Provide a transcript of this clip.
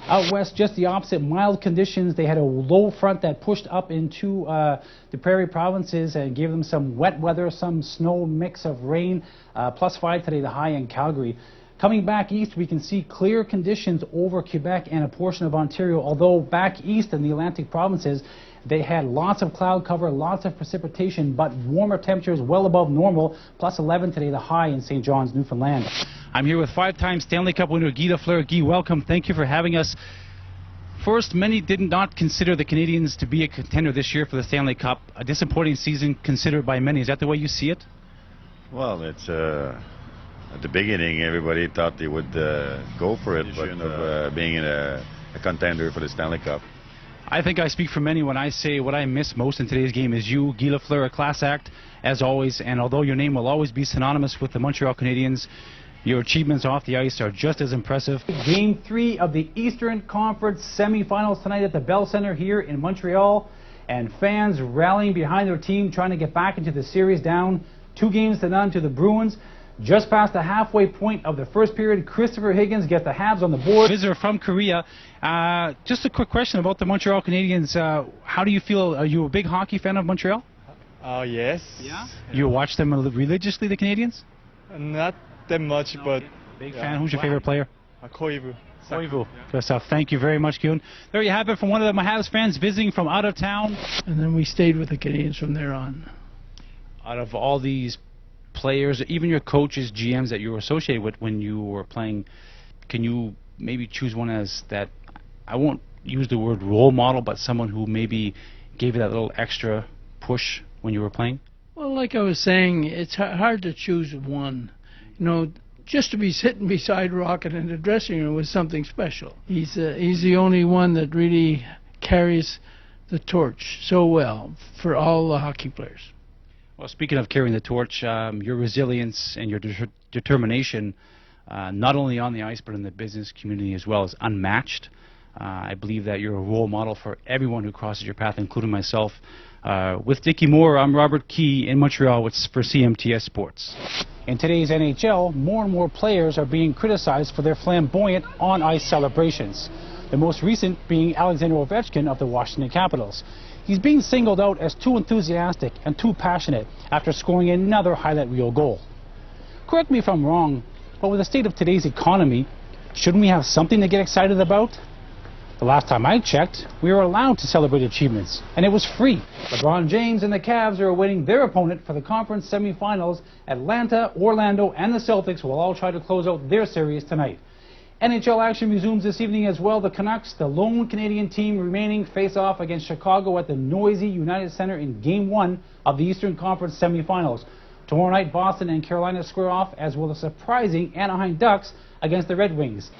Out west, just the opposite, mild conditions. They had a low front that pushed up into the prairie provinces and gave them some wet weather, some snow, mix of rain. +5 today, the high in Calgary. Coming back east, we can see clear conditions over Quebec and a portion of Ontario, although back east in the Atlantic provinces, they had lots of cloud cover, lots of precipitation, but warmer temperatures well above normal. +11 today, the high in St. John's, Newfoundland. I'm here with 5-time Stanley Cup winner Guy Lafleur. Guy, welcome. Thank you for having us. First, many did not consider the Canadians to be a contender this year for the Stanley Cup. A disappointing season considered by many. Is that the way you see it? Well, it's at the beginning, everybody thought they would go for it, but being a contender for the Stanley Cup. I think I speak for many when I say what I miss most in today's game is you, Guy Lafleur, a class act, as always. And although your name will always be synonymous with the Montreal Canadiens, your achievements off the ice are just as impressive. Game 3 of the Eastern Conference semifinals tonight at the Bell Centre here in Montreal. And fans rallying behind their team, trying to get back into the series, down 2-0 to the Bruins. Just past the halfway point of the first period, Christopher Higgins gets the Habs on the board. Visitor from Korea. Just a quick question about the Montreal Canadiens. How do you feel? Are you a big hockey fan of Montreal? Yes. Yeah? You watch them religiously, the Canadians? Not that much, no, but... Big fan. Who's your favorite player? Koivu. Koivu. Good stuff. Thank you very much, Kuhn. There you have it from one of the Habs fans visiting from out of town. And then we stayed with the Canadians from there on. Out of all these players, even your coaches, GMs that you were associated with when you were playing, can you maybe choose one as that, I won't use the word role model, but someone who maybe gave you that little extra push when you were playing? Well, like I was saying, it's hard to choose one. You know, just to be sitting beside Rocket in the dressing room was something special. He's the only one that really carries the torch so well for all the hockey players. Well, speaking of carrying the torch, your resilience and your determination, not only on the ice but in the business community as well, is unmatched. I believe that you're a role model for everyone who crosses your path, including myself. With Dickie Moore, I'm Robert Key in Montreal for CMTS Sports. In today's NHL, more and more players are being criticized for their flamboyant on-ice celebrations. The most recent being Alexander Ovechkin of the Washington Capitals. He's being singled out as too enthusiastic and too passionate after scoring another highlight reel goal. Correct me if I'm wrong, but with the state of today's economy, shouldn't we have something to get excited about? The last time I checked, we were allowed to celebrate achievements, and it was free. LeBron James and the Cavs are awaiting their opponent for the conference semifinals. Atlanta, Orlando, and the Celtics will all try to close out their series tonight. NHL action resumes this evening as well. The Canucks, the lone Canadian team remaining, face off against Chicago at the noisy United Center in Game 1 of the Eastern Conference semifinals. Tomorrow night, Boston and Carolina square off, as will the surprising Anaheim Ducks against the Red Wings.